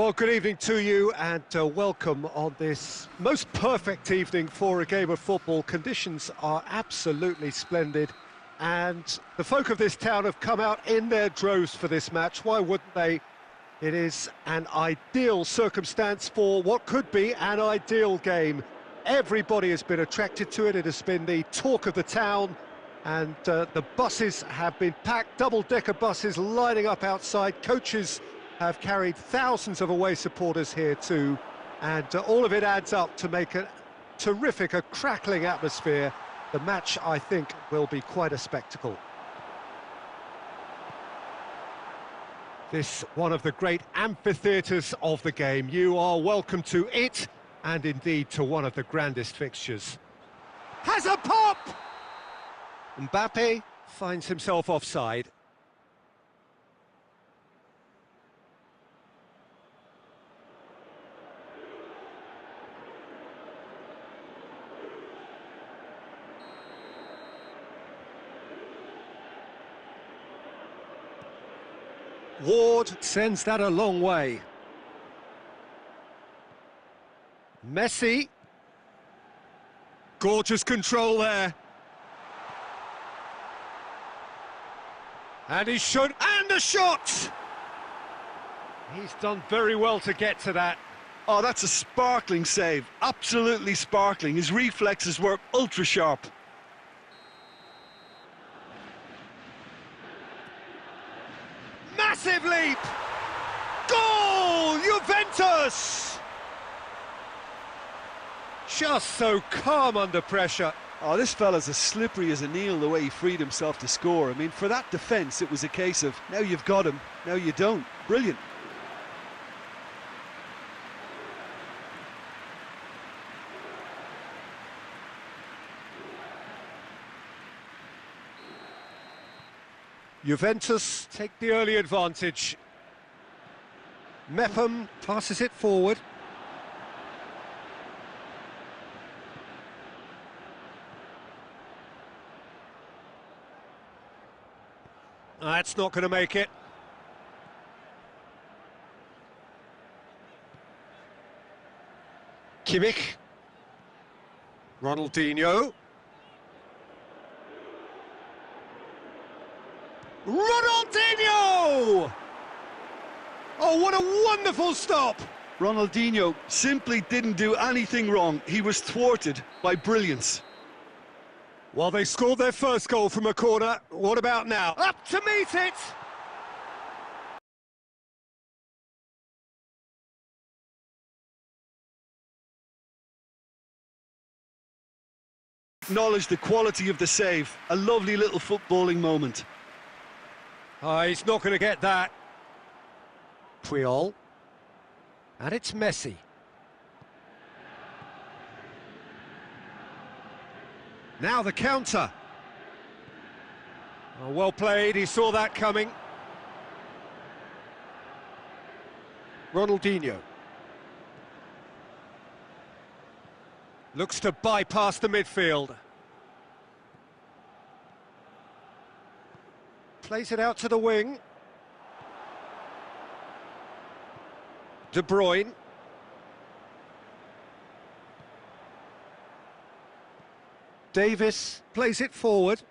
Well, good evening to you and welcome on this most perfect evening for a game of football. Conditions are absolutely splendid and the folk of this town have come out in their droves for this match. Why wouldn't they? It is an ideal circumstance for what could be an ideal game. Everybody has been attracted to it. It has been the talk of the town and the buses have been packed, double-decker buses lining up outside. Coaches have carried thousands of away supporters here too, and all of it adds up to make a terrific, a crackling atmosphere. The match, I think, will be quite a spectacle. This one of the great amphitheatres of the game. You are welcome to it, and indeed to one of the grandest fixtures. Has a pop! Mbappe finds himself offside. Ward sends that a long way. Messi. Gorgeous control there. And he should, and a shot! He's done very well to get to that. Oh, that's a sparkling save. Absolutely sparkling. His reflexes were ultra sharp. Massive leap! Goal! Juventus! Just so calm under pressure. Oh, this fella's as slippery as an eel the way he freed himself to score. I mean, for that defence, it was a case of, now you've got him, now you don't. Brilliant. Juventus take the early advantage. Mepham passes it forward. That's not going to make it. Kimmich. Ronaldinho. Ronaldinho! Oh, what a wonderful stop! Ronaldinho simply didn't do anything wrong. He was thwarted by brilliance. Well, they scored their first goal from a corner. What about now? Up to meet it! Acknowledge the quality of the save. A lovely little footballing moment. Oh, he's not going to get that. Puyol. And it's Messi. Now the counter. Oh, well played, he saw that coming. Ronaldinho. Looks to bypass the midfield. Plays it out to the wing. De Bruyne. Davis plays it forward.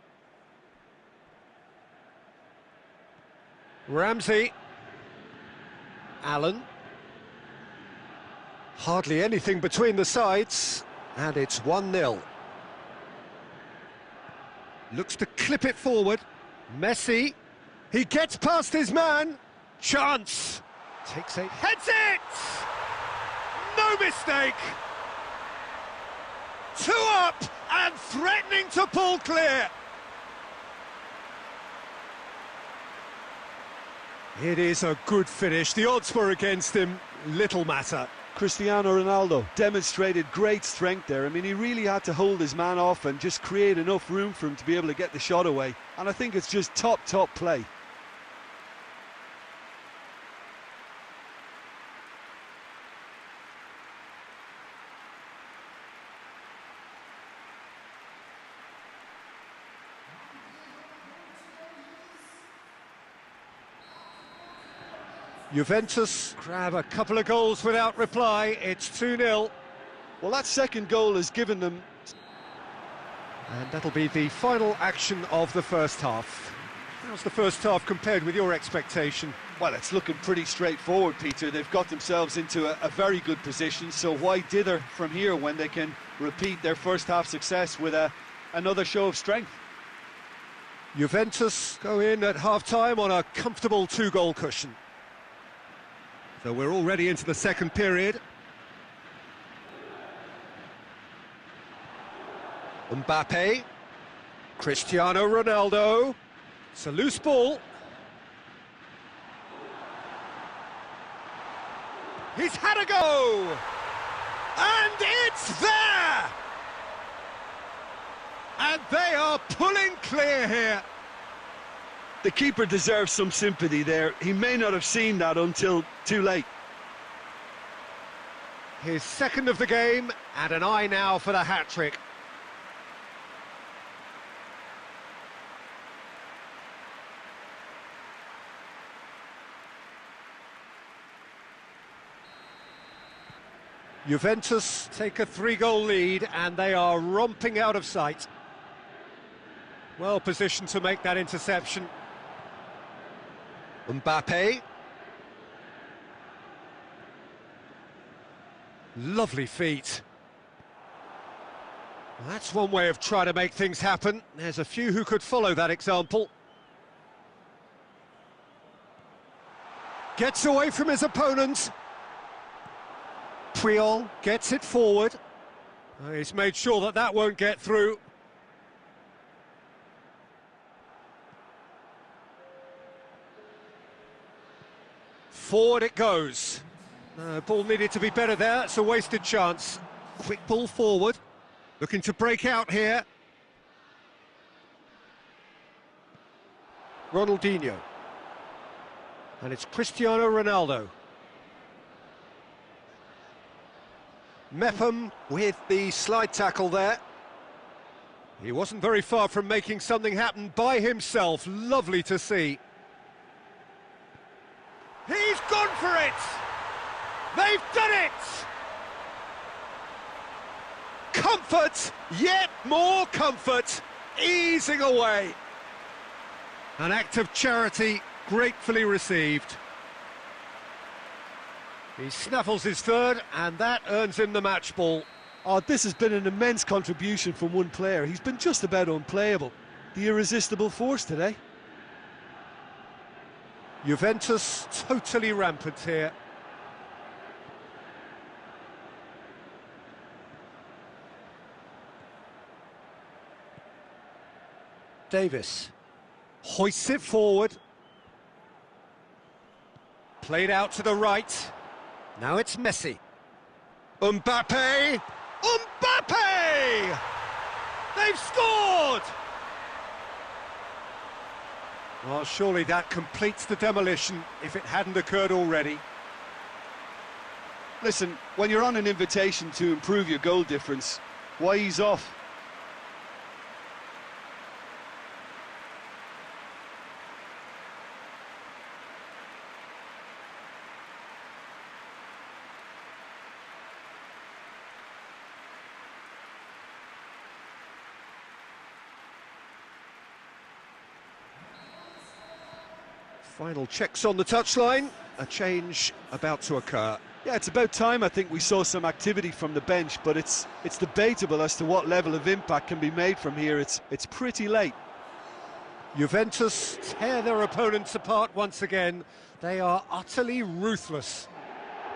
Ramsey. Allen. Hardly anything between the sides, and it's 1-0. Looks to clip it forward. Messi. He gets past his man. Chance. Takes a... Heads it! No mistake! 2 up and threatening to pull clear. It is a good finish. The odds were against him. Little matter. Cristiano Ronaldo demonstrated great strength there. I mean, he really had to hold his man off and just create enough room for him to be able to get the shot away. And I think it's just top play. Juventus grab a couple of goals without reply. It's 2-0. Well, that second goal has given them... And that'll be the final action of the first half. How's the first half compared with your expectation? Well, it's looking pretty straightforward, Peter. They've got themselves into a very good position, so why dither from here when they can repeat their first half success with another show of strength? Juventus go in at half-time on a comfortable 2-goal cushion. So we're already into the second period. Mbappe, Cristiano Ronaldo, it's a loose ball. He's had a go! And it's there! And they are pulling clear here. The keeper deserves some sympathy there. He may not have seen that until too late. His second of the game, and an eye now for the hat-trick. Juventus take a 3-goal lead, and they are romping out of sight. Well positioned to make that interception. Mbappe. Lovely feet. Well, that's one way of trying to make things happen. There's a few who could follow that example. Gets away from his opponent. Puyol gets it forward. He's made sure that that won't get through. Forward it goes. Ball needed to be better there. It's a wasted chance. Quick ball forward. Looking to break out here. Ronaldinho. And it's Cristiano Ronaldo. Mepham with the slide tackle there. He wasn't very far from making something happen by himself. Lovely to see. He's gone for it! They've done it! Comfort, yet more comfort, easing away. An act of charity gratefully received. He snaffles his third, and that earns him the match ball. Oh, this has been an immense contribution from one player. He's been just about unplayable. The irresistible force today. Juventus totally rampant here. Davis hoists it forward. Played out to the right. Now it's Messi. Mbappe! Mbappe! They've scored! Well, surely that completes the demolition if it hadn't occurred already. Listen, when you're on an invitation to improve your goal difference, why ease off? Final checks on the touchline, a change about to occur. Yeah, it's about time I think we saw some activity from the bench, but it's debatable as to what level of impact can be made from here. It's pretty late. Juventus tear their opponents apart once again. They are utterly ruthless.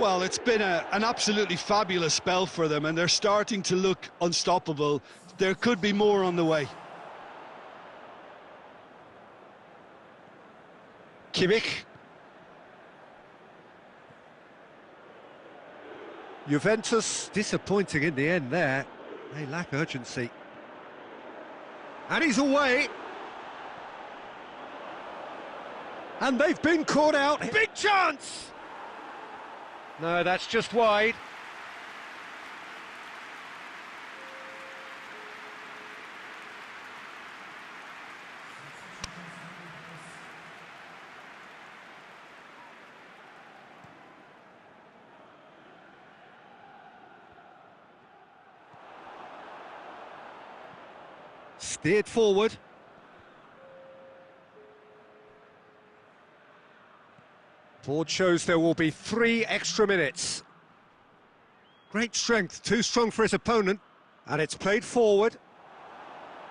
Well, it's been an absolutely fabulous spell for them, and they're starting to look unstoppable. There could be more on the way. Kimmich. Juventus disappointing in the end there. They lack urgency. And he's away. And they've been caught out. Big chance! No, that's just wide. Steered forward. Board shows there will be 3 extra minutes. Great strength, too strong for his opponent. And it's played forward.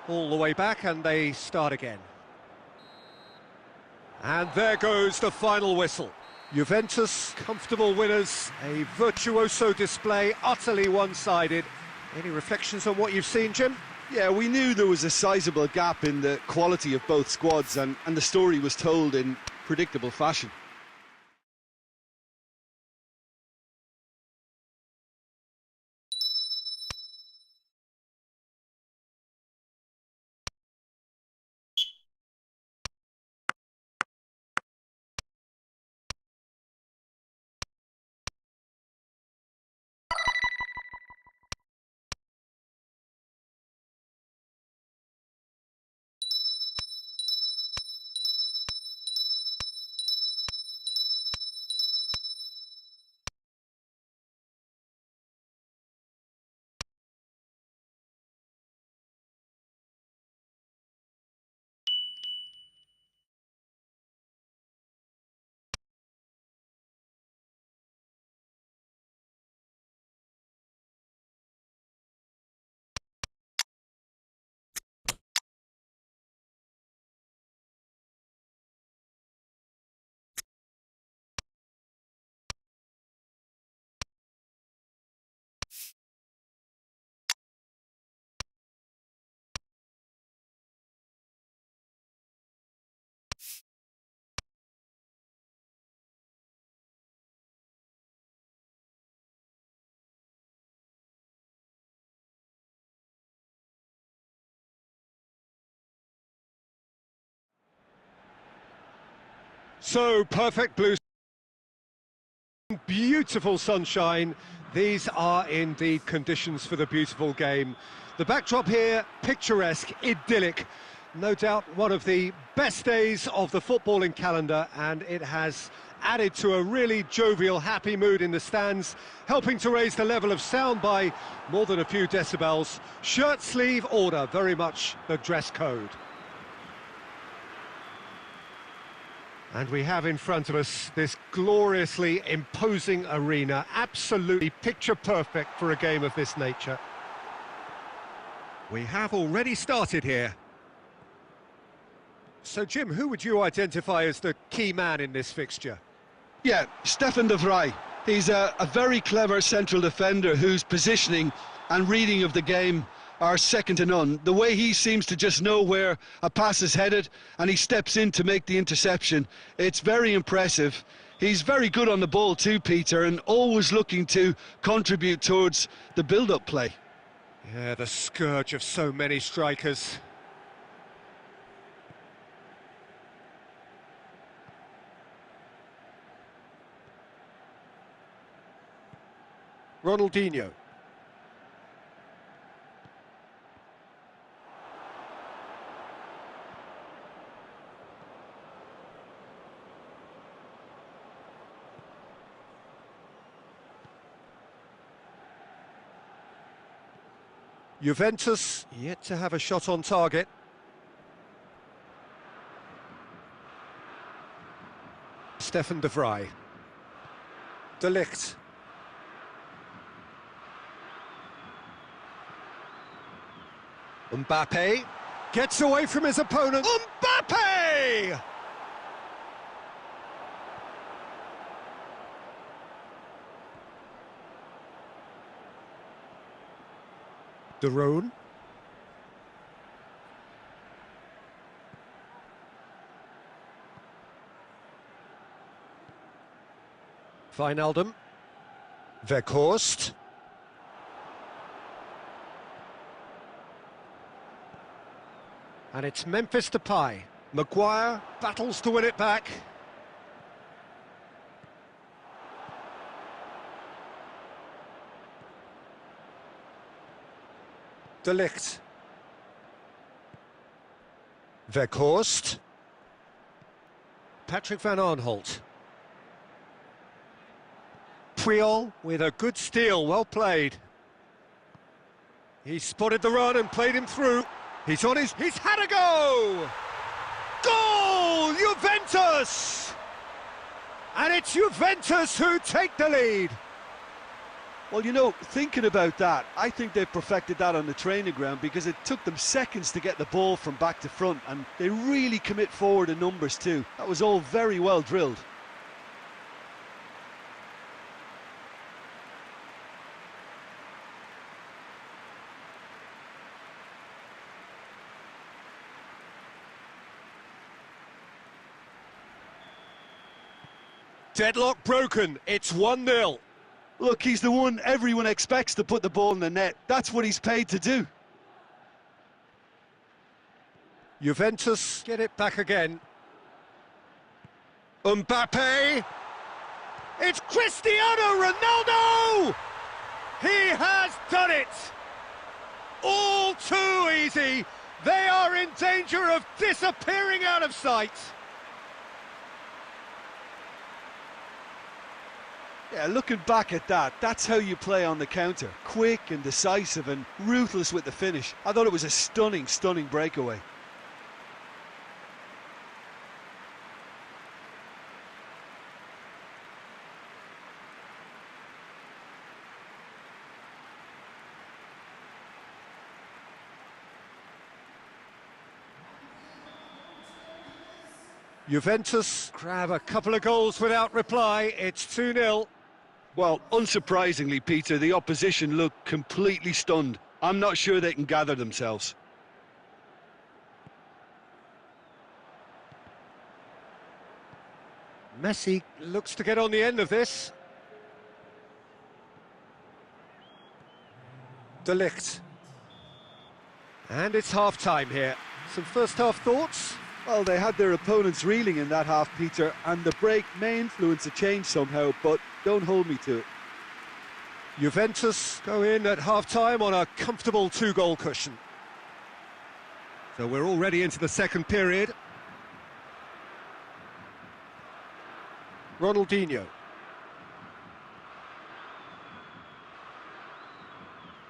All the way back, and they start again. And there goes the final whistle. Juventus, comfortable winners. A virtuoso display, utterly one-sided. Any reflections on what you've seen, Jim? Yeah, we knew there was a sizable gap in the quality of both squads, and the story was told in predictable fashion. So, perfect blue, beautiful sunshine. These are indeed conditions for the beautiful game. The backdrop here, picturesque, idyllic. No doubt one of the best days of the footballing calendar, and it has added to a really jovial, happy mood in the stands, helping to raise the level of sound by more than a few decibels. Shirt sleeve order, very much the dress code. And we have in front of us this gloriously imposing arena, absolutely picture perfect for a game of this nature. We have already started here. So, Jim, who would you identify as the key man in this fixture? Yeah, Stefan de Vrij. He's a very clever central defender whose positioning and reading of the game are second to none. The way he seems to just know where a pass is headed and he steps in to make the interception, it's very impressive. He's very good on the ball too, Peter, and always looking to contribute towards the build-up play. Yeah, the scourge of so many strikers. Ronaldinho. Juventus yet to have a shot on target. Stefan de Vrij. De Ligt. Mbappe gets away from his opponent. Mbappe! De Roon. Wijnaldum. Weghorst. And it's Memphis Depay. Maguire battles to win it back. De Ligt. Weghorst. Patrick van Aanholt. Puyol with a good steal, well played. He spotted the run and played him through. He's had a go! Goal! Juventus! And it's Juventus who take the lead. Well, you know, thinking about that, I think they perfected that on the training ground because it took them seconds to get the ball from back to front, and they really commit forward in numbers too. That was all very well drilled. Deadlock broken, it's 1-0. Look, he's the one everyone expects to put the ball in the net. That's what he's paid to do. Juventus get it back again. Mbappe! It's Cristiano Ronaldo! He has done it! All too easy. They are in danger of disappearing out of sight. Yeah, looking back at that, that's how you play on the counter. Quick and decisive and ruthless with the finish. I thought it was a stunning, stunning breakaway. Juventus grab a couple of goals without reply. It's 2-0. Well, unsurprisingly, Peter, the opposition look completely stunned. I'm not sure they can gather themselves. Messi looks to get on the end of this. De Ligt. And it's half-time here. Some first-half thoughts? Well, they had their opponents reeling in that half, Peter, and the break may influence a change somehow, but don't hold me to it. Juventus go in at half-time on a comfortable 2-goal cushion. So we're already into the second period. Ronaldinho.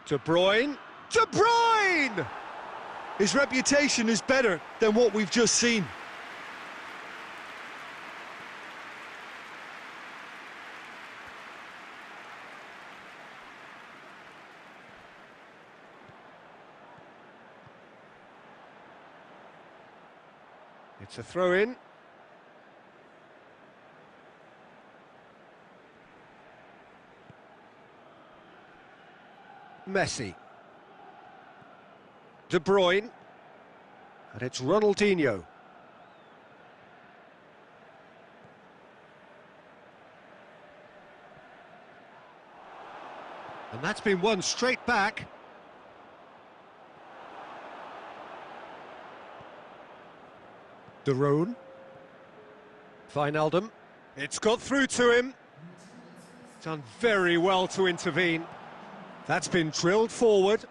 De Bruyne. De Bruyne! His reputation is better than what we've just seen. It's a throw-in. Messi. De Bruyne. And it's Ronaldinho. And that's been won straight back. De Roon. Wijnaldum. It's got through to him. Done very well to intervene. That's been drilled forward.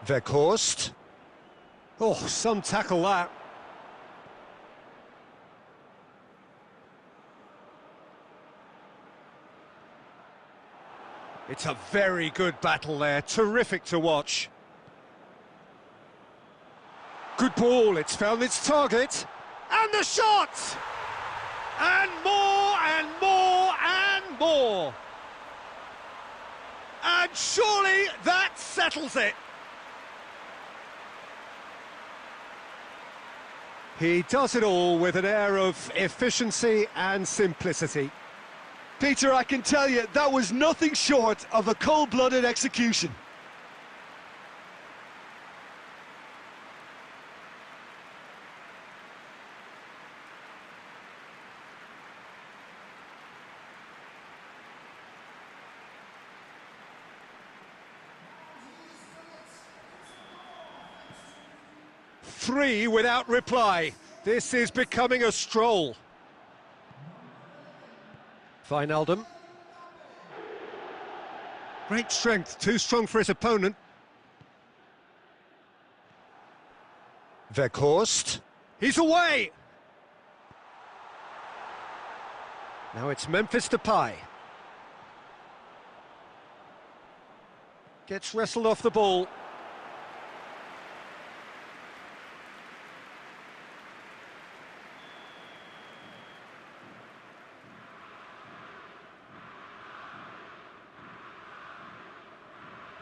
Weghorst. Oh, some tackle that. It's a very good battle there. Terrific to watch. Good ball. It's found its target. And the shot! And more and more and more. And surely that settles it. He does it all with an air of efficiency and simplicity. Peter, I can tell you, that was nothing short of a cold-blooded execution. Three without reply. This is becoming a stroll. Wijnaldum. Great strength, too strong for his opponent. Weghorst. He's away! Now it's Memphis Depay. Gets wrestled off the ball.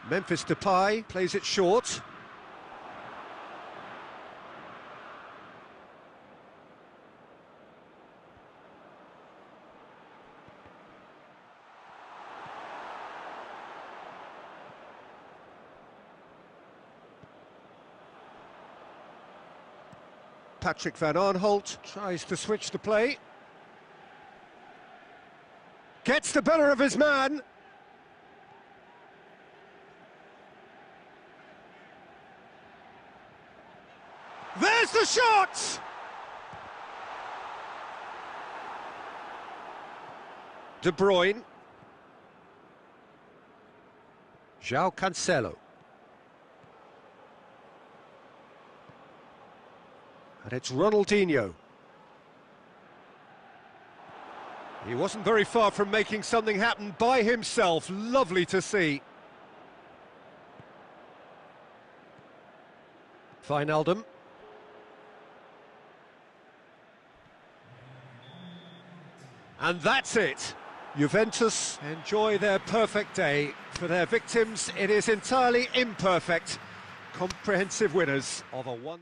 Memphis Depay plays it short. Patrick van Aanholt tries to switch the play. Gets the better of his man. There's the shot! De Bruyne. João Cancelo. And it's Ronaldinho. He wasn't very far from making something happen by himself. Lovely to see. Wijnaldum. And that's it. Juventus enjoy their perfect day. For their victims, it is entirely imperfect. Comprehensive winners of a one...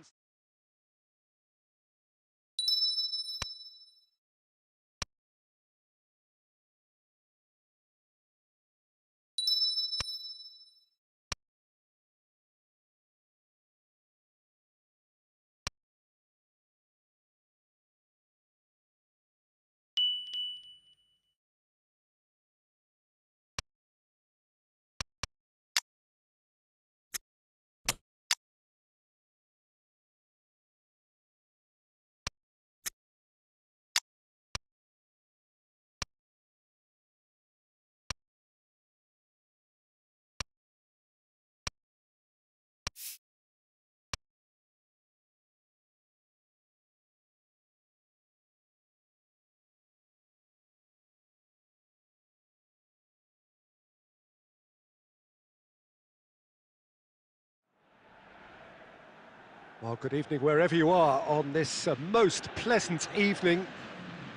Well, good evening wherever you are on this most pleasant evening.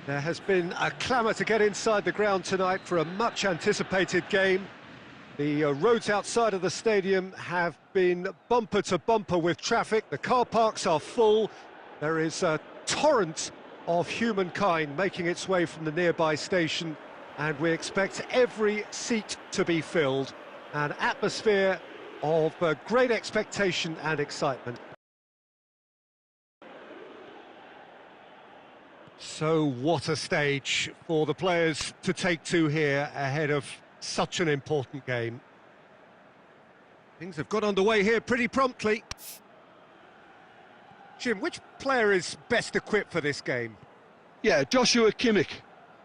There has been a clamour to get inside the ground tonight for a much-anticipated game. The roads outside of the stadium have been bumper to bumper with traffic. The car parks are full. There is a torrent of humankind making its way from the nearby station, and we expect every seat to be filled. An atmosphere of great expectation and excitement. So what a stage for the players to take to here ahead of such an important game. Things have got underway here pretty promptly. Jim, which player is best equipped for this game? Yeah, Joshua Kimmich.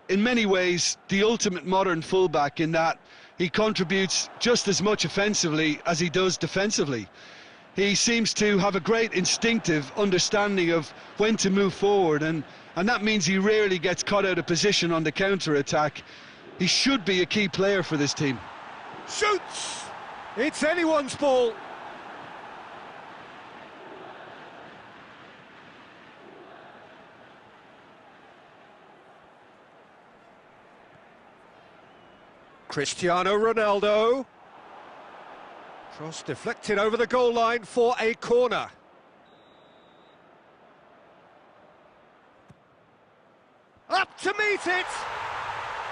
In many ways, the ultimate modern fullback in that he contributes just as much offensively as he does defensively. He seems to have a great instinctive understanding of when to move forward, and that means he rarely gets caught out of position on the counter-attack. He should be a key player for this team. Shoots! It's anyone's ball. Cristiano Ronaldo. Cross deflected over the goal line for a corner. Up to meet it!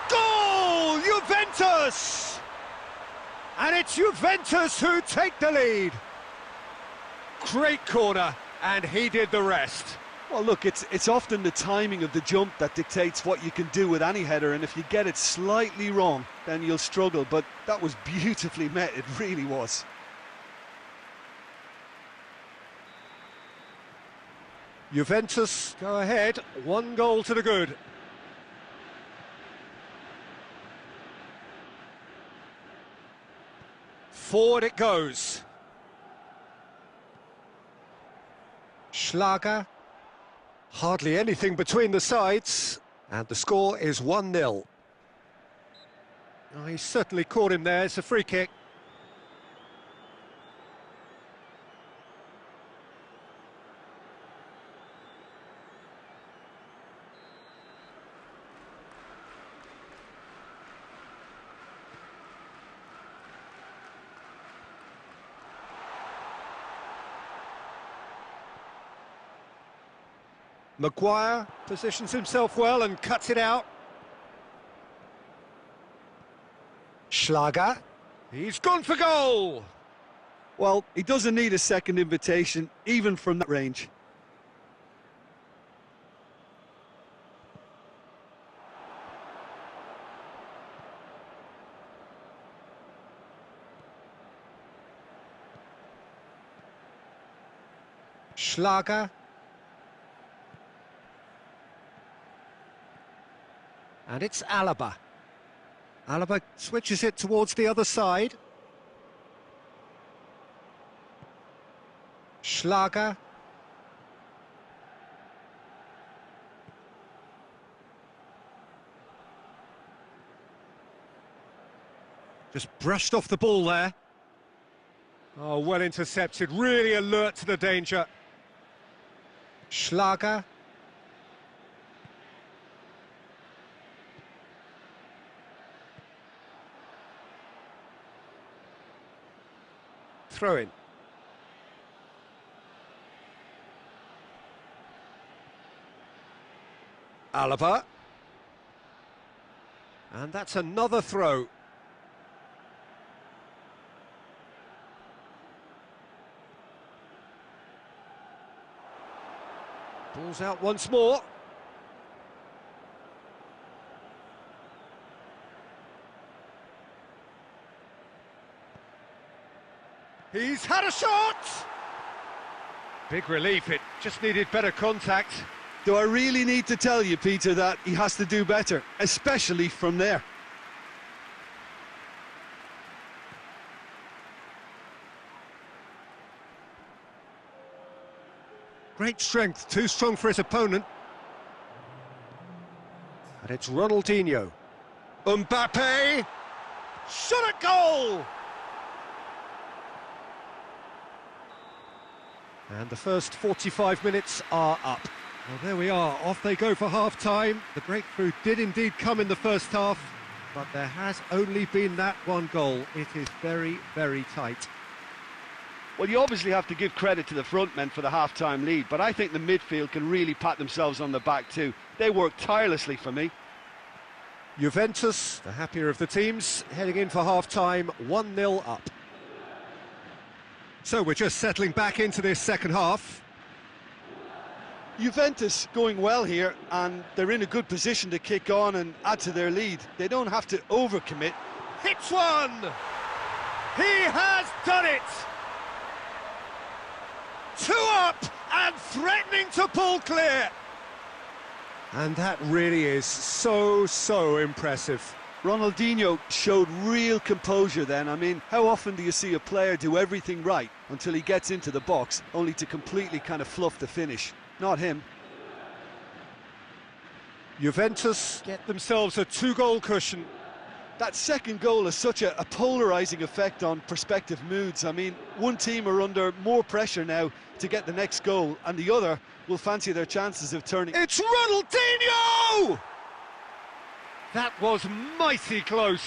Goal! Juventus! And it's Juventus who take the lead. Great corner, and he did the rest. Well, look, it's often the timing of the jump that dictates what you can do with any header, and if you get it slightly wrong, then you'll struggle. But that was beautifully met, it really was. Juventus go ahead, 1 goal to the good. Forward it goes. Schlager. Hardly anything between the sides, and the score is 1-0. Oh, he certainly caught him there. It's a free kick. Maguire positions himself well and cuts it out. Schlager. He's gone for goal! Well, he doesn't need a second invitation, even from that range. Schlager. And it's Alaba. Alaba switches it towards the other side. Schlager. Just brushed off the ball there. Oh, well intercepted, really alert to the danger. Schlager. Throw in. Alaba. And that's another throw. Ball's out once more. He's had a shot! Big relief, it just needed better contact. Do I really need to tell you, Peter, that he has to do better, especially from there? Great strength, too strong for his opponent. And it's Ronaldinho. Mbappe! Shot at goal! And the first 45 minutes are up. Well, there we are, off they go for half-time. The breakthrough did indeed come in the first half, but there has only been that one goal. It is very, very tight. Well, you obviously have to give credit to the front men for the half-time lead, but I think the midfield can really pat themselves on the back too. They work tirelessly for me. Juventus, the happier of the teams, heading in for half-time, 1-0 up. So we're just settling back into this second half. Juventus going well here, and they're in a good position to kick on and add to their lead. They don't have to overcommit. Hits one! He has done it! 2 up and threatening to pull clear. And that really is so impressive. Ronaldinho showed real composure then. I mean, how often do you see a player do everything right until he gets into the box, only to completely kind of fluff the finish? Not him. Juventus get themselves a 2-goal cushion. That second goal has such a polarising effect on prospective moods. I mean, one team are under more pressure now to get the next goal, and the other will fancy their chances of turning. It's Ronaldinho! That was mighty close.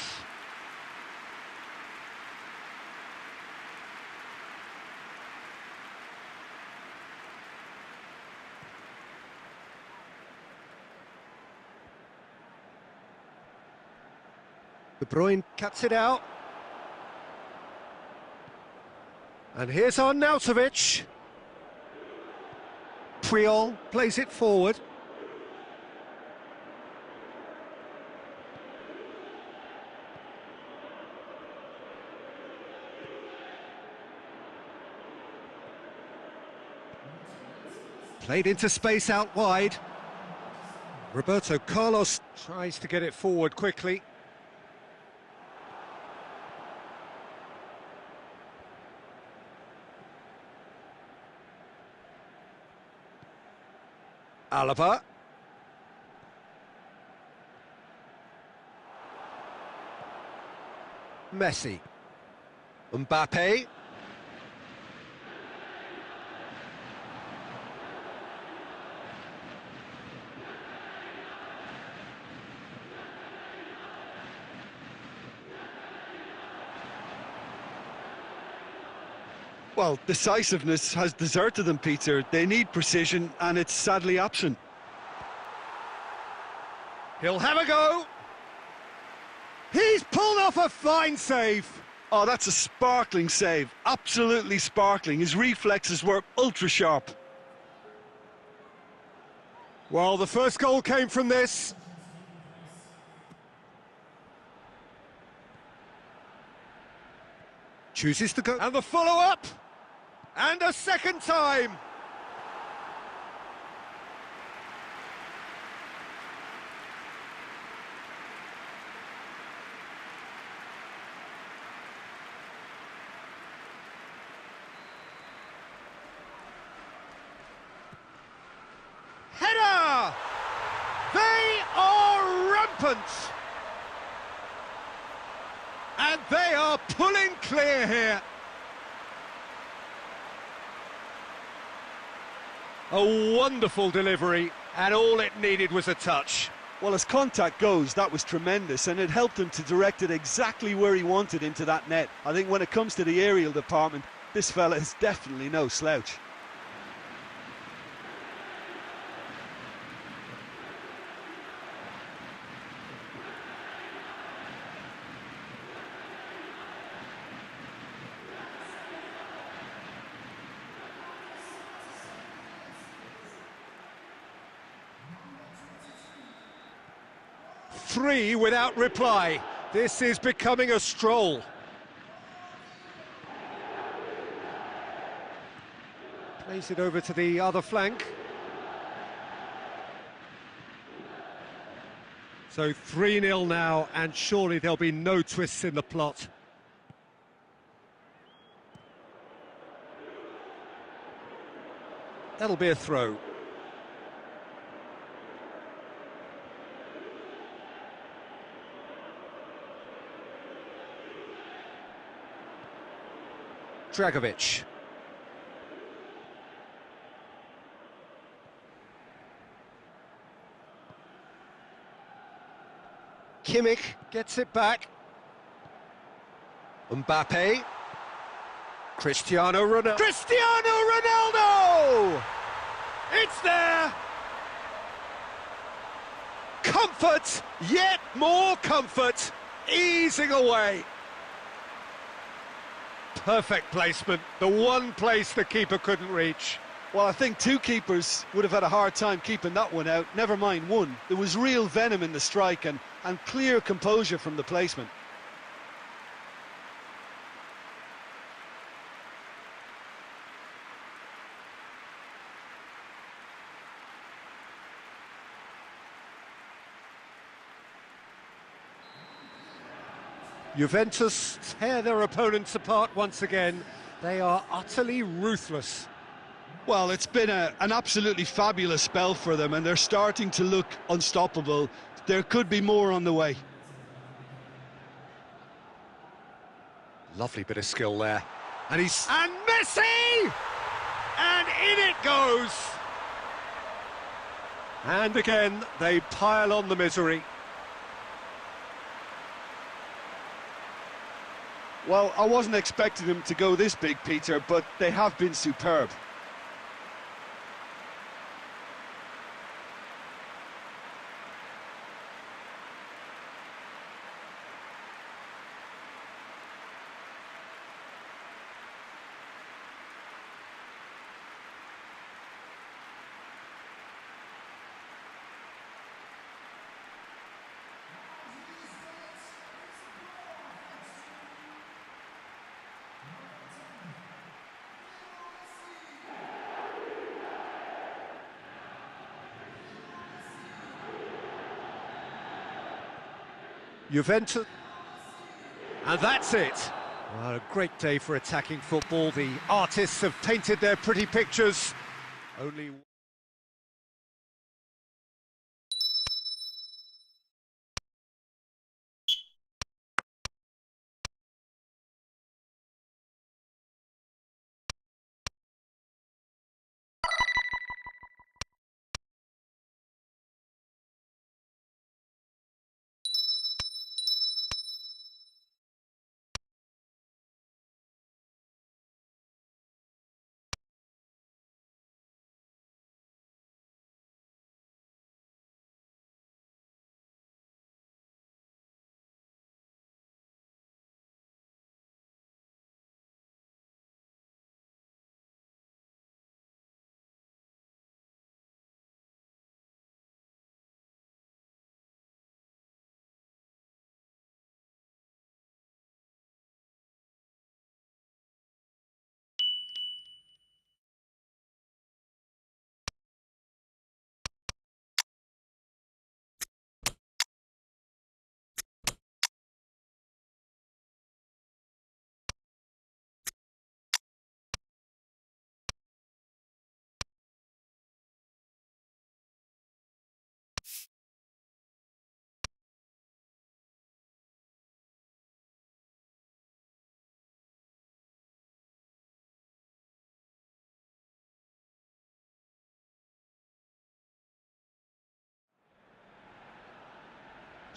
De Bruyne cuts it out. And here's Arnautovic. Puyol plays it forward. Played into space out wide. Roberto Carlos tries to get it forward quickly. Alaba. Messi. Mbappe. Well, decisiveness has deserted them, Peter. They need precision, and it's sadly absent. He'll have a go. He's pulled off a fine save. Oh, that's a sparkling save. Absolutely sparkling. His reflexes were ultra-sharp. Well, the first goal came from this. Chooses to go. And the follow-up. And a second time. Header! They are rampant! And they are pulling clear here. A wonderful delivery, and all it needed was a touch. Well, as contact goes, that was tremendous, and it helped him to direct it exactly where he wanted into that net. I think when it comes to the aerial department, this fella is definitely no slouch. Three without reply. This is becoming a stroll. Plays it over to the other flank. So 3-0 now, and surely there'll be no twists in the plot. That'll be a throw. Dragovic. Kimmich gets it back. Mbappe. Cristiano Ronaldo. Cristiano Ronaldo! It's there! Comfort, yet more comfort, easing away. Perfect placement, the one place the keeper couldn't reach. Well, I think two keepers would have had a hard time keeping that one out, never mind one. There was real venom in the strike and clear composure from the placement. Juventus tear their opponents apart once again. They are utterly ruthless. Well, it's been an absolutely fabulous spell for them, and they're starting to look unstoppable. There could be more on the way. Lovely bit of skill there. And Messi! And in it goes! And again, they pile on the misery. Well, I wasn't expecting them to go this big, Peter, but they have been superb. Juventus, and that's it. Well, a great day for attacking football. The artists have painted their pretty pictures. Only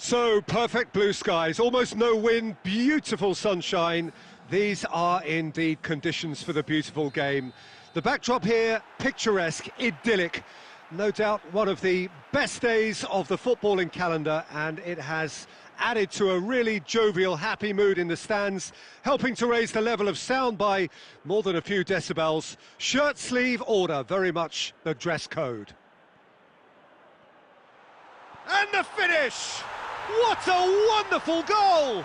So, perfect blue skies, almost no wind, beautiful sunshine. These are indeed conditions for the beautiful game. The backdrop here, picturesque, idyllic. No doubt one of the best days of the footballing calendar, and it has added to a really jovial, happy mood in the stands, helping to raise the level of sound by more than a few decibels. Shirt sleeve order, very much the dress code. And the finish! What a wonderful goal!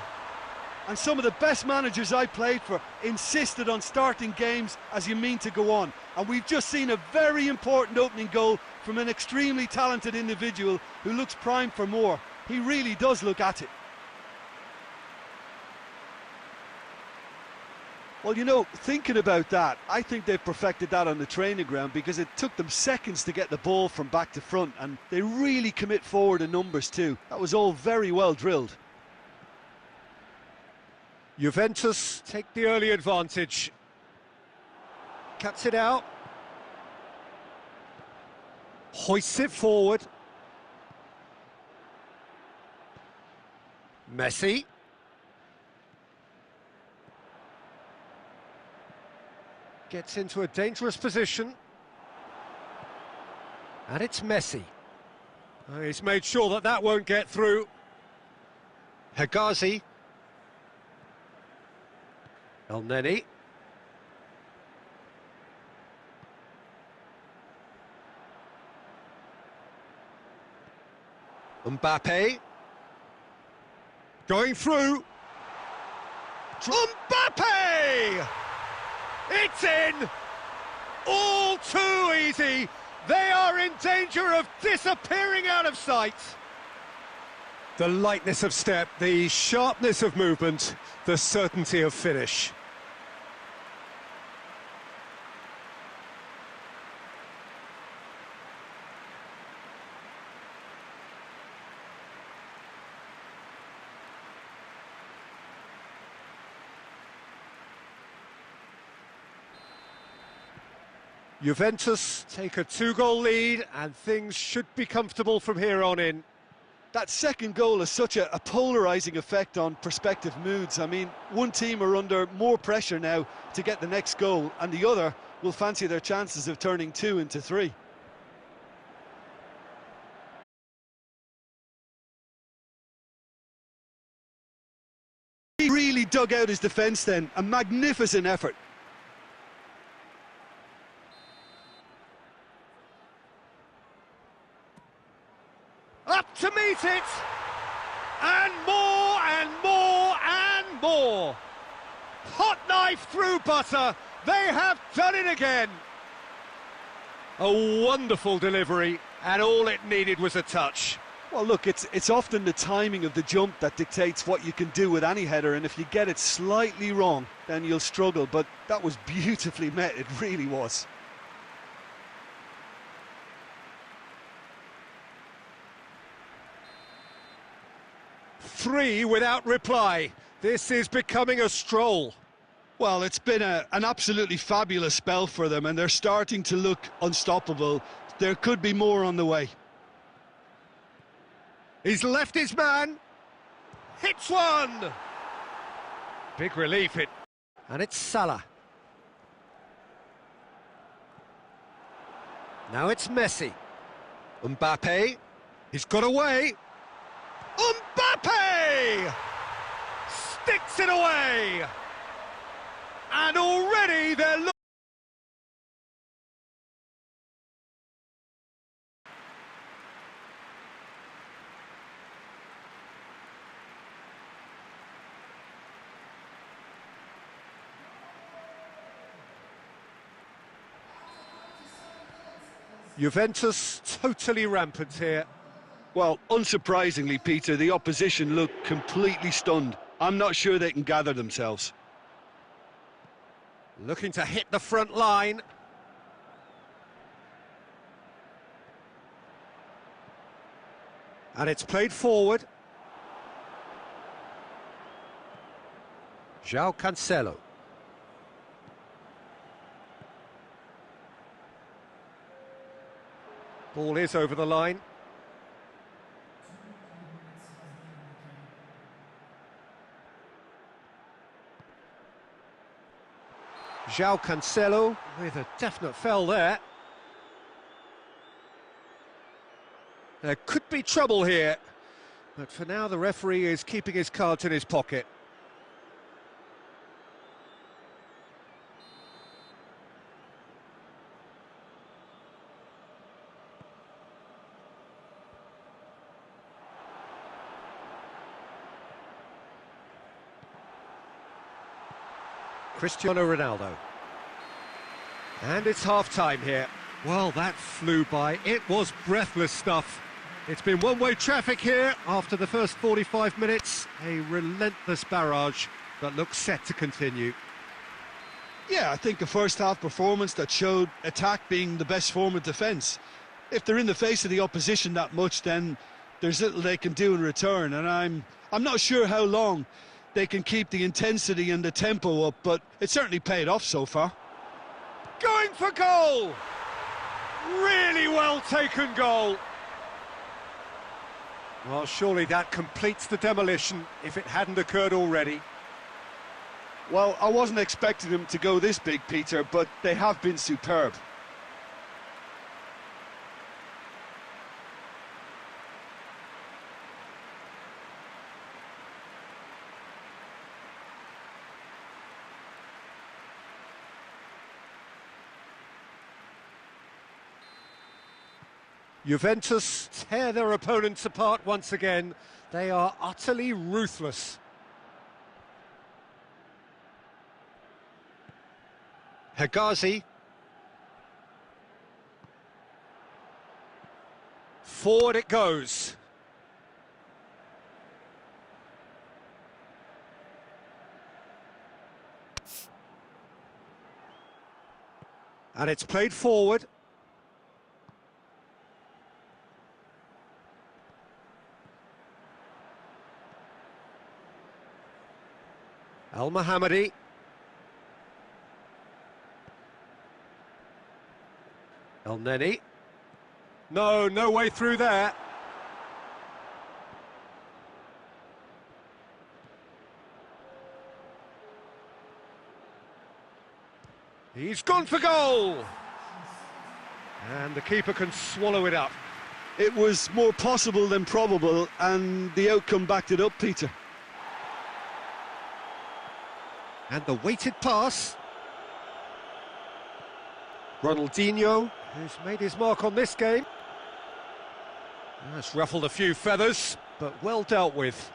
And some of the best managers I played for insisted on starting games as you mean to go on. And we've just seen a very important opening goal from an extremely talented individual who looks primed for more. He really does look at it. Well, you know, thinking about that, I think they've perfected that on the training ground because it took them seconds to get the ball from back to front, and they really commit forward in numbers too. That was all very well drilled. Juventus take the early advantage. Cuts it out. Hoists it forward. Messi. Gets into a dangerous position. And it's Messi. He's made sure that that won't get through. Hegazi. El Neni. Mbappe. Going through. Mbappe! It's in! All too easy. They are in danger of disappearing out of sight. The lightness of step, the sharpness of movement, the certainty of finish. Juventus take a 2-goal lead, and things should be comfortable from here on in. That second goal has such a polarising effect on prospective moods. I mean, one team are under more pressure now to get the next goal, and the other will fancy their chances of turning 2 into 3. He really dug out his defence then, a magnificent effort. Up to meet it! And more and more and more! Hot knife through butter, they have done it again! A wonderful delivery, and all it needed was a touch. Well, look, it's often the timing of the jump that dictates what you can do with any header, and if you get it slightly wrong, then you'll struggle, but that was beautifully met, it really was. Three without reply. This is becoming a stroll. Well, it's been an absolutely fabulous spell for them, and they're starting to look unstoppable. There could be more on the way. He's left his man. Hits one. Big relief it. And it's Salah. Now it's Messi. Mbappe. He's got away. Mbappe! Sticks it away! And already they're looking... Juventus totally rampant here. Well, unsurprisingly, Peter, the opposition look completely stunned. I'm not sure they can gather themselves. Looking to hit the front line. And it's played forward. João Cancelo. Ball is over the line. João Cancelo with a definite foul there. There could be trouble here, but for now the referee is keeping his cards in his pocket. Cristiano Ronaldo. And it's half-time here. Well, that flew by. It was breathless stuff. It's been one-way traffic here after the first 45 minutes. A relentless barrage that looks set to continue. Yeah, I think a first-half performance that showed attack being the best form of defence. If they're in the face of the opposition that much, then there's little they can do in return, and I'm not sure how long they can keep the intensity and the tempo up, but it certainly paid off so far. Going for goal! Really well taken goal. Well, surely that completes the demolition if it hadn't occurred already. Well, I wasn't expecting them to go this big, Peter, but they have been superb. Juventus tear their opponents apart once again. They are utterly ruthless. Hegazi. Forward it goes. And it's played forward. El-Mohammadi. El-Neni. No way through there. He's gone for goal! And the keeper can swallow it up. It was more possible than probable, and the outcome backed it up, Peter. And the weighted pass. Ronaldinho, who's made his mark on this game. That's ruffled a few feathers, but well dealt with.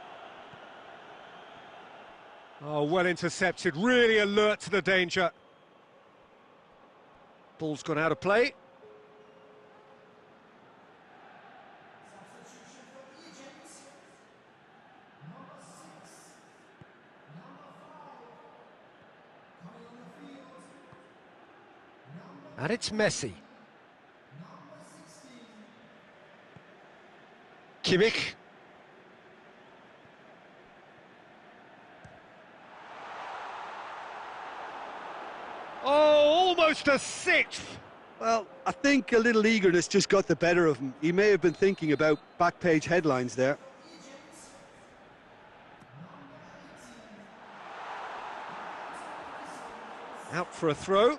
Oh, well intercepted, really alert to the danger. Ball's gone out of play. And it's Messi. Kimmich. Oh, almost a sixth. Well, I think a little eagerness just got the better of him. He may have been thinking about back page headlines there. Out for a throw.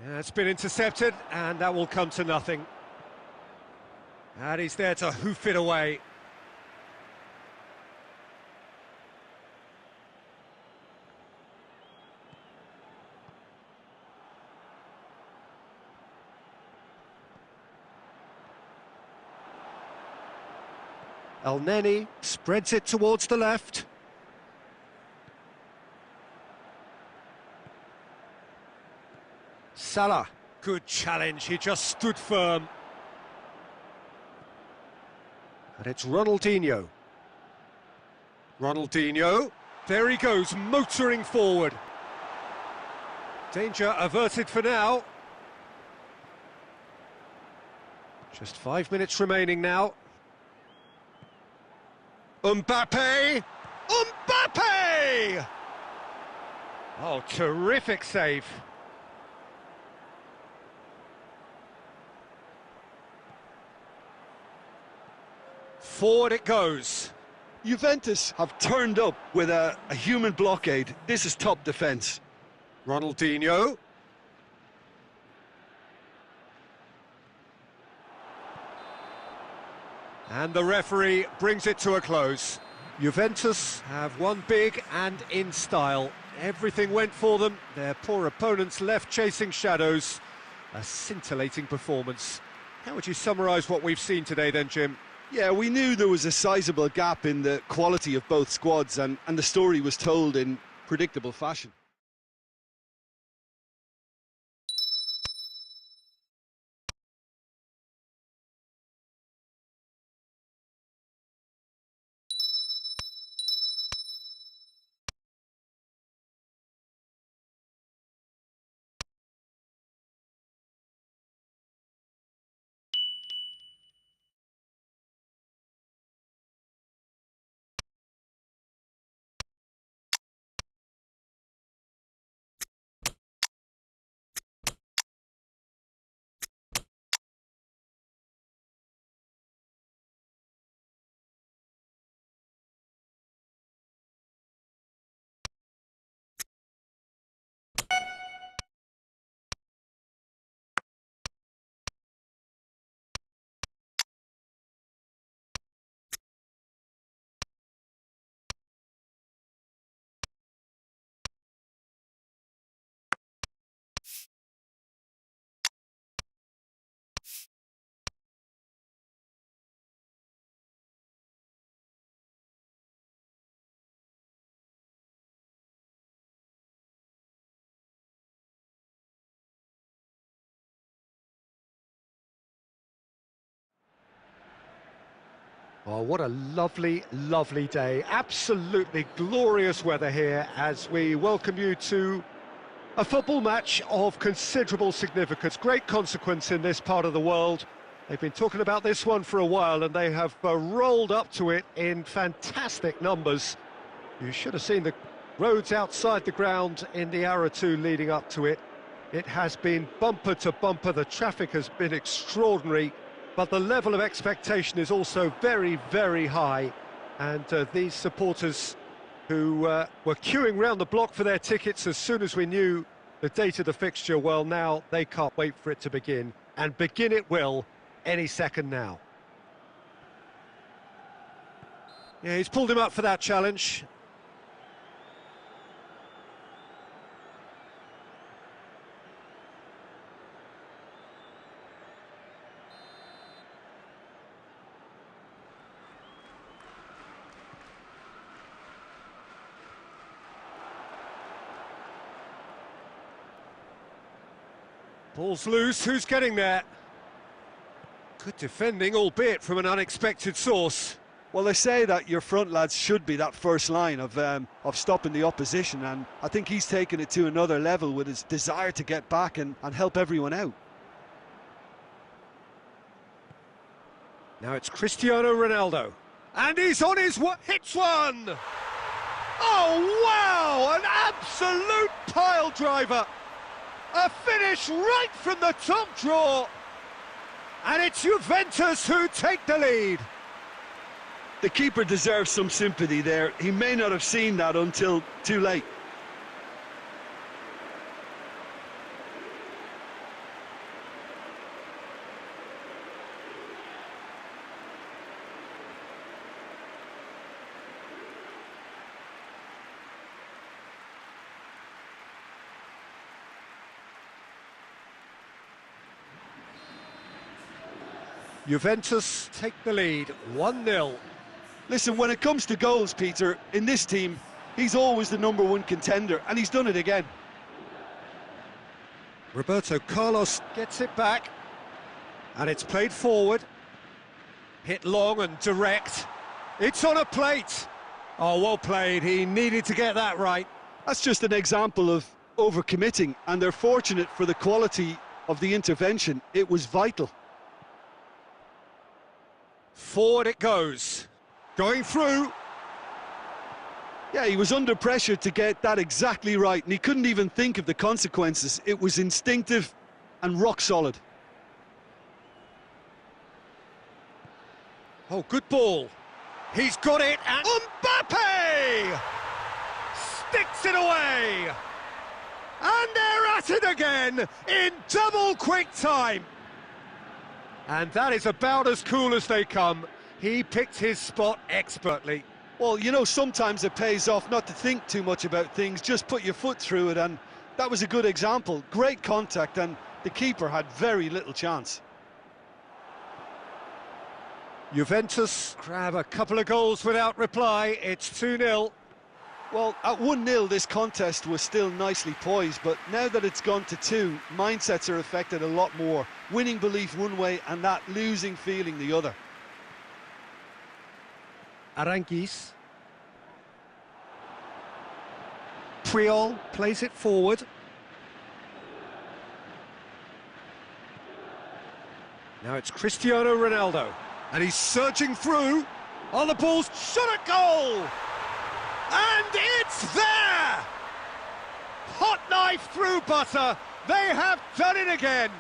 Yeah, it's been intercepted, and that will come to nothing. And he's there to hoof it away. El-Neni spreads it towards the left. Salah, good challenge, he just stood firm. And it's Ronaldinho. Ronaldinho, there he goes, motoring forward. Danger averted for now. Just 5 minutes remaining now. Mbappe! Mbappe! Oh, terrific save. Forward it goes. Juventus have turned up with a human blockade. This is top defence. Ronaldinho. And the referee brings it to a close. Juventus have won big and in style. Everything went for them. Their poor opponents left chasing shadows. A scintillating performance. How would you summarise what we've seen today then, Jim? Yeah, we knew there was a sizable gap in the quality of both squads, and the story was told in predictable fashion. Oh, what a lovely, lovely day. Absolutely glorious weather here as we welcome you to a football match of considerable significance. Great consequence in this part of the world. They've been talking about this one for a while and they have rolled up to it in fantastic numbers. You should have seen the roads outside the ground in the hour or two leading up to it. It has been bumper to bumper. The traffic has been extraordinary. But the level of expectation is also very, very high. And these supporters who were queuing round the block for their tickets as soon as we knew the date of the fixture, well, now they can't wait for it to begin. And begin it will any second now. Yeah, he's pulled him up for that challenge. Ball's loose, who's getting there? Good defending, albeit from an unexpected source. Well, they say that your front lads should be that first line of stopping the opposition, and I think he's taken it to another level with his desire to get back and help everyone out. Now it's Cristiano Ronaldo, and he's on his way, hits one! Oh, wow, an absolute pile driver! A finish right from the top draw, and it's Juventus who take the lead. The keeper deserves some sympathy there. He may not have seen that until too late. Juventus take the lead, 1-0. Listen, when it comes to goals, Peter, in this team, he's always the #1 contender, and he's done it again. Roberto Carlos gets it back, and it's played forward. Hit long and direct. It's on a plate. Oh, well played. He needed to get that right. That's just an example of overcommitting, and they're fortunate for the quality of the intervention. It was vital. Forward it goes. Going through. Yeah, he was under pressure to get that exactly right, and he couldn't even think of the consequences. It was instinctive and rock solid. Oh, good ball. He's got it, and Mbappe sticks it away. And they're at it again in double quick time. And that is about as cool as they come. He picked his spot expertly. Well, you know, sometimes it pays off not to think too much about things, just put your foot through it, and that was a good example. Great contact, and the keeper had very little chance. Juventus grab a couple of goals without reply. It's 2-0. Well, at 1-0, this contest was still nicely poised, but now that it's gone to 2, mindsets are affected a lot more. Winning belief one way and that losing feeling the other. Aranguiz. Puyol plays it forward. Now it's Cristiano Ronaldo. And he's surging through. On the ball's shot at goal! And it's there! Hot knife through butter. They have done it again.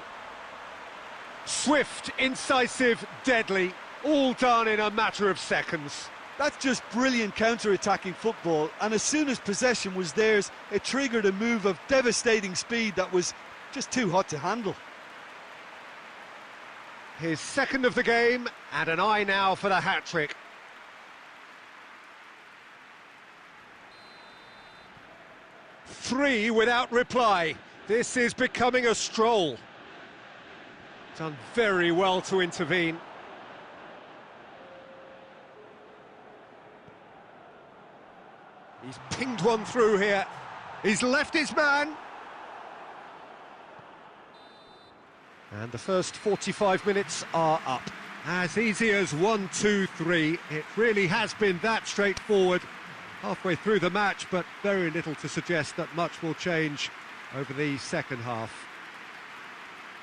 Swift, incisive, deadly. All done in a matter of seconds. That's just brilliant counter-attacking football, and as soon as possession was theirs, it triggered a move of devastating speed that was just too hot to handle. His second of the game, and an eye now for the hat-trick. Three without reply. This is becoming a stroll. Done very well to intervene. He's pinged one through here. He's left his man. And the first 45 minutes are up. As easy as 1, 2, 3. It really has been that straightforward halfway through the match, but very little to suggest that much will change over the second half.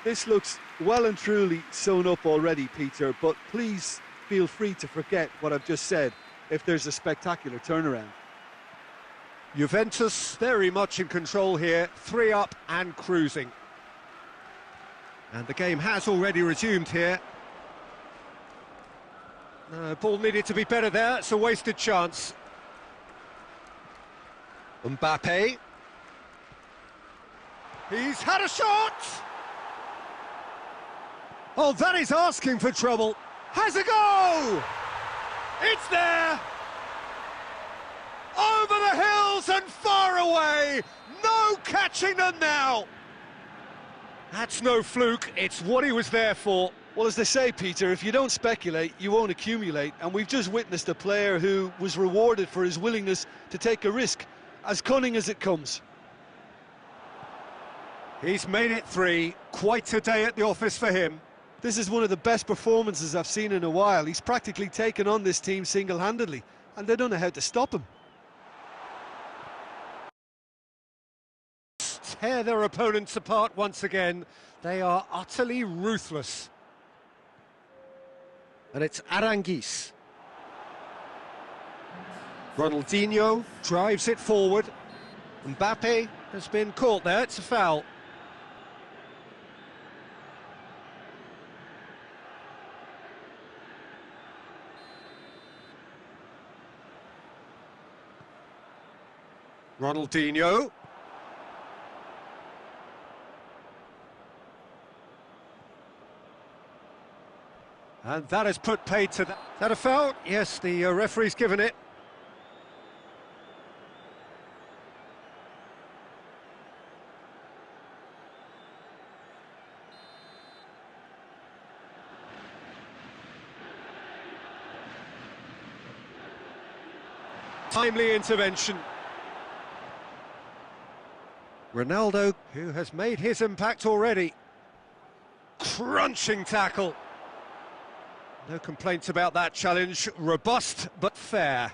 This looks well and truly sewn up already, Peter, but please feel free to forget what I've just said if there's a spectacular turnaround. Juventus very much in control here, 3 up and cruising. And the game has already resumed here. Ball needed to be better there, it's a wasted chance. Mbappe. He's had a shot! Oh, that is asking for trouble. Has a go! It's there! Over the hills and far away! No catching them now! That's no fluke, it's what he was there for. Well, as they say, Peter, if you don't speculate, you won't accumulate, and we've just witnessed a player who was rewarded for his willingness to take a risk, as cunning as it comes. He's made it 3, quite a day at the office for him. This is one of the best performances I've seen in a while. He's practically taken on this team single-handedly, and they don't know how to stop him. Tear their opponents apart once again. They are utterly ruthless. And it's Aranguiz. Ronaldinho drives it forward. Mbappe has been caught there, it's a foul. Ronaldinho. And that has put paid to that. Is that a foul? Yes, the referee's given it. Timely intervention. Ronaldo, who has made his impact already. Crunching tackle. No complaints about that challenge. Robust, but fair.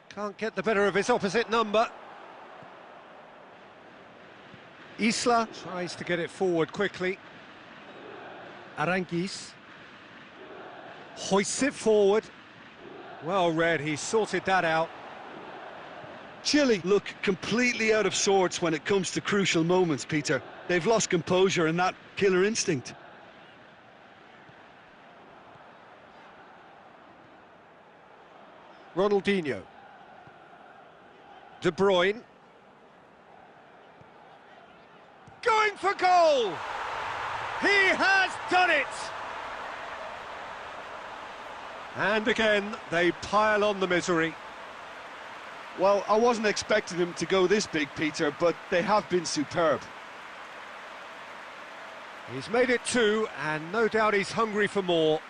Can't get the better of his opposite number. Isla tries to get it forward quickly. Aranguiz hoists it forward. Well read, he sorted that out. Chile look completely out of sorts when it comes to crucial moments, Peter. They've lost composure and that killer instinct. Ronaldinho. De Bruyne. Going for goal! He has done it! And again, they pile on the misery. Well, I wasn't expecting him to go this big, Peter, but they have been superb. He's made it 2, and no doubt he's hungry for more.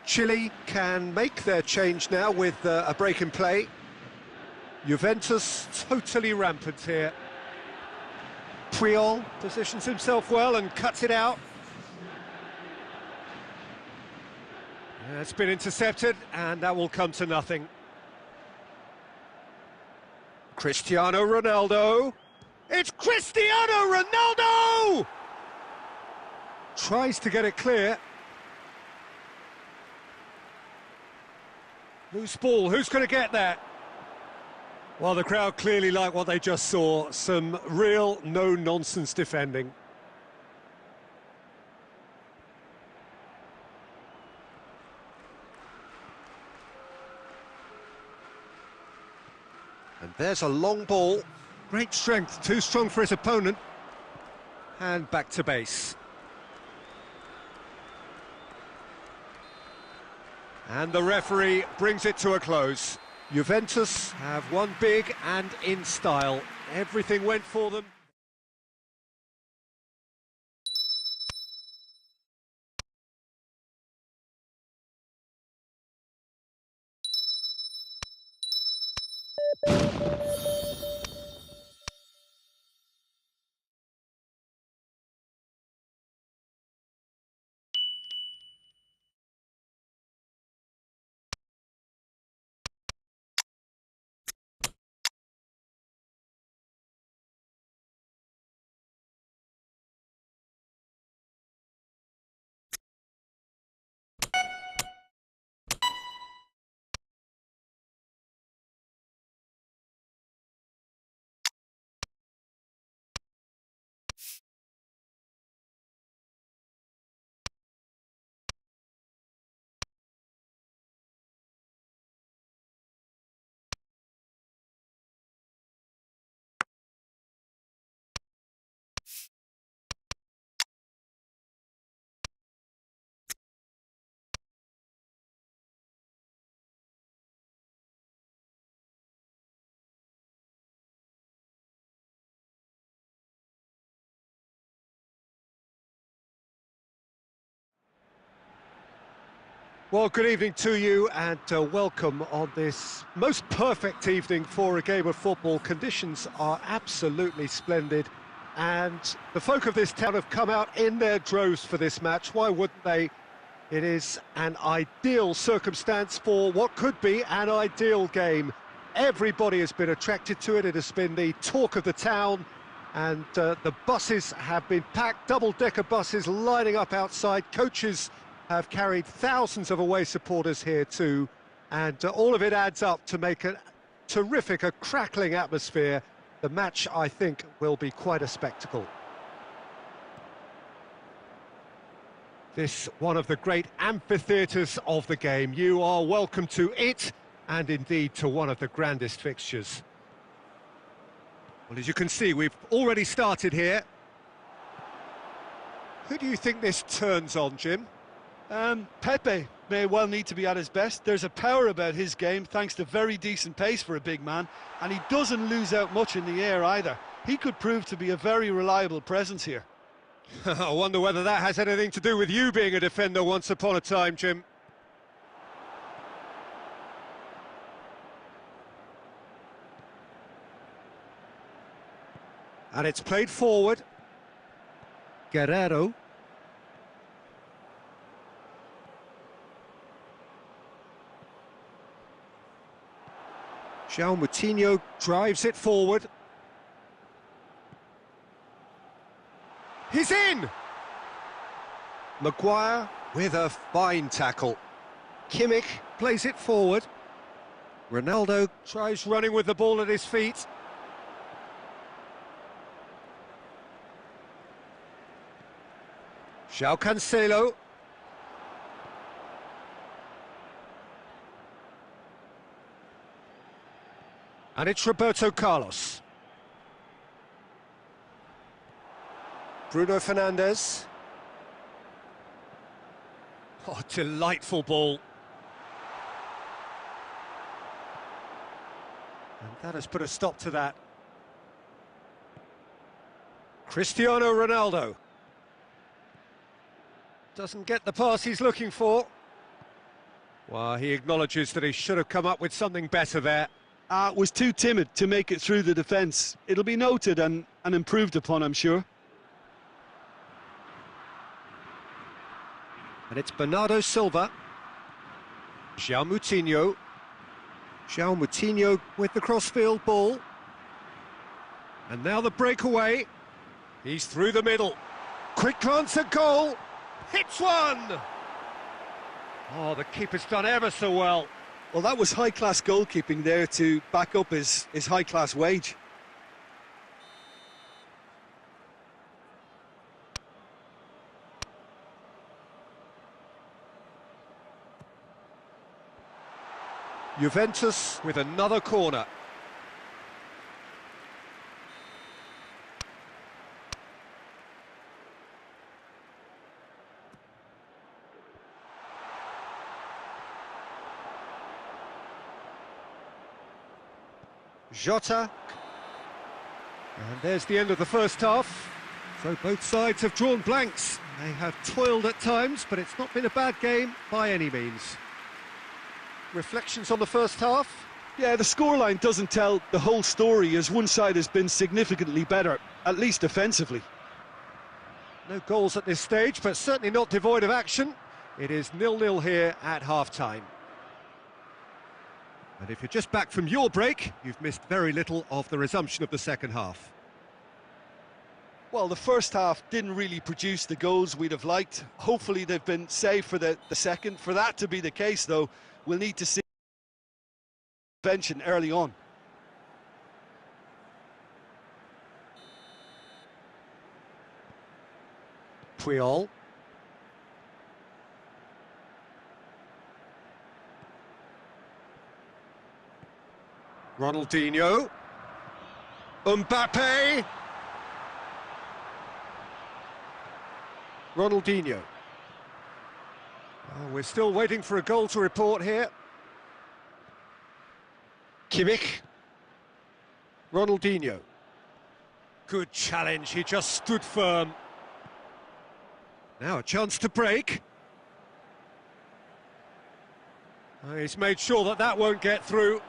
Chile can make their change now with a break in play. Juventus totally rampant here. Puyol positions himself well and cuts it out. Yeah, it's been intercepted, and that will come to nothing. Cristiano Ronaldo. It's Cristiano Ronaldo! Tries to get it clear. Loose ball, who's going to get that? Well, the crowd clearly like what they just saw. Some real no-nonsense defending. And there's a long ball. Great strength, too strong for his opponent. And back to base. And the referee brings it to a close. Juventus have won big and in style. Everything went for them. Well, good evening to you, and welcome on this most perfect evening for a game of football. Conditions are absolutely splendid, and the folk of this town have come out in their droves for this match. Why wouldn't they? It is an ideal circumstance for what could be an ideal game. Everybody has been attracted to it. It has been the talk of the town, and the buses have been packed, double-decker buses lining up outside. Coaches have carried thousands of away supporters here too, and all of it adds up to make a terrific, a crackling atmosphere. The match, I think, will be quite a spectacle. This one of the great amphitheatres of the game. You are welcome to it, and indeed to one of the grandest fixtures. Well, as you can see, we've already started here. Who do you think this turns on, Jim? Pepe may well need to be at his best. There's a power about his game, thanks to very decent pace for a big man, and he doesn't lose out much in the air either. He could prove to be a very reliable presence here. I wonder whether that has anything to do with you being a defender once upon a time, Jim. And it's played forward. Guerrero. João Moutinho drives it forward. He's in! Maguire with a fine tackle. Kimmich plays it forward. Ronaldo tries running with the ball at his feet. João Cancelo. And it's Roberto Carlos. Bruno Fernandes. Oh, delightful ball. And that has put a stop to that. Cristiano Ronaldo. Doesn't get the pass he's looking for. Well, he acknowledges that he should have come up with something better there. Was too timid to make it through the defence. It'll be noted and improved upon, I'm sure. And it's Bernardo Silva. João Moutinho. João Moutinho with the crossfield ball. And now the breakaway. He's through the middle. Quick glance at goal. Hits one! Oh, the keeper's done ever so well. Well, that was high-class goalkeeping there to back up his high-class wage. Juventus with another corner. Jota. And there's the end of the first half. So both sides have drawn blanks. They have toiled at times, but it's not been a bad game by any means. Reflections on the first half? Yeah, the scoreline doesn't tell the whole story, as one side has been significantly better, at least defensively. No goals at this stage, but certainly not devoid of action. It is 0-0 here at half-time. And if you're just back from your break, you've missed very little of the resumption of the second half. Well, the first half didn't really produce the goals we'd have liked. Hopefully they've been saved for the second. For that to be the case, though, we'll need to see intervention early on. Puyol. Ronaldinho. Mbappe. Ronaldinho. Oh, we're still waiting for a goal to report here. Kimmich. Ronaldinho. Good challenge, he just stood firm. Now a chance to break. Oh, he's made sure that that won't get through.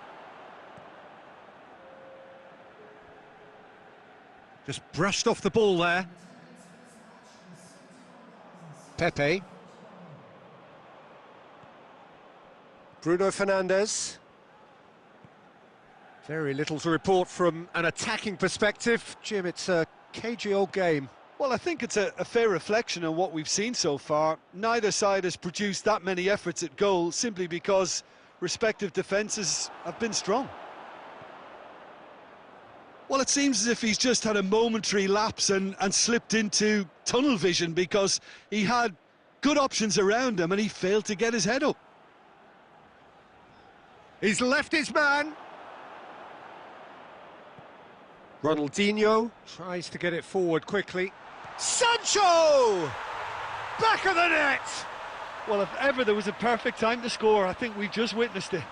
Just brushed off the ball there. Pepe. Bruno Fernandes. Very little to report from an attacking perspective. Jim, it's a cagey old game. Well, I think it's a fair reflection on what we've seen so far. Neither side has produced that many efforts at goal simply because respective defences have been strong. Well, it seems as if he's just had a momentary lapse and slipped into tunnel vision, because he had good options around him and he failed to get his head up. He's left his man. Ronaldinho tries to get it forward quickly. Sancho! Back of the net! Well, if ever there was a perfect time to score, I think we've just witnessed it.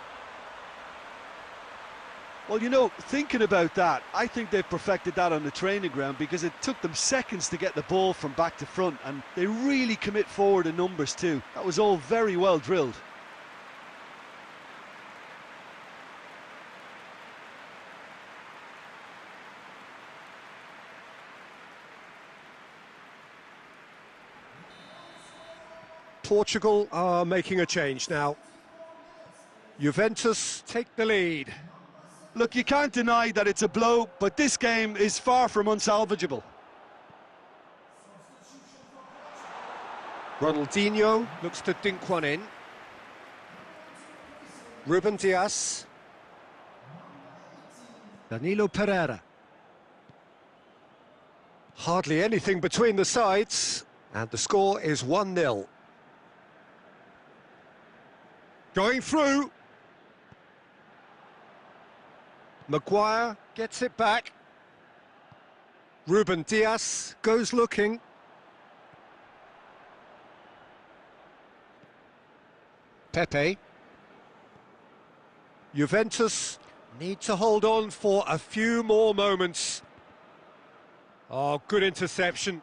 Well, you know, thinking about that, I think they've perfected that on the training ground, because it took them seconds to get the ball from back to front, and they really commit forward in numbers too. That was all very well drilled. Portugal are making a change now. Juventus take the lead. Look, you can't deny that it's a blow, but this game is far from unsalvageable. Ronaldinho looks to dink one in. Ruben Dias. Danilo Pereira. Hardly anything between the sides. And the score is 1-0. Going through. Maguire gets it back. Ruben Dias goes looking. Pepe. Juventus need to hold on for a few more moments. Oh, good interception.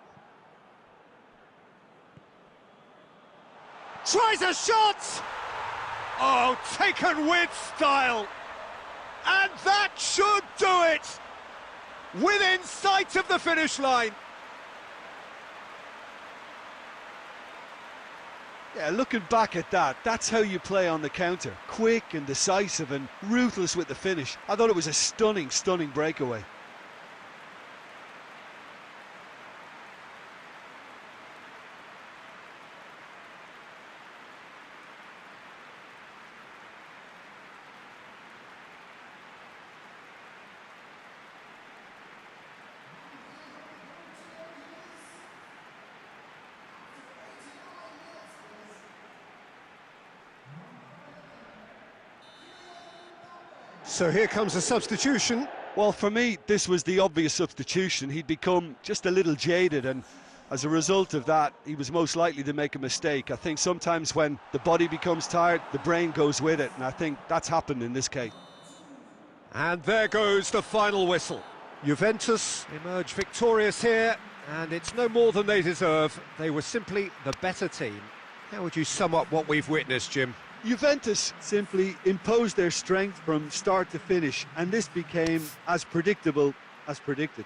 Tries a shot! Oh, taken with style. And that should do it! Within sight of the finish line. Yeah, looking back at that, that's how you play on the counter. Quick and decisive and ruthless with the finish. I thought it was a stunning, stunning breakaway. So here comes a substitution. Well, for me, this was the obvious substitution. He'd become just a little jaded, and as a result of that, he was most likely to make a mistake. I think sometimes when the body becomes tired, the brain goes with it, and I think that's happened in this case. And there goes the final whistle. Juventus emerge victorious here, and it's no more than they deserve. They were simply the better team. How would you sum up what we've witnessed, Jim? Juventus simply imposed their strength from start to finish, and this became as predictable as predicted.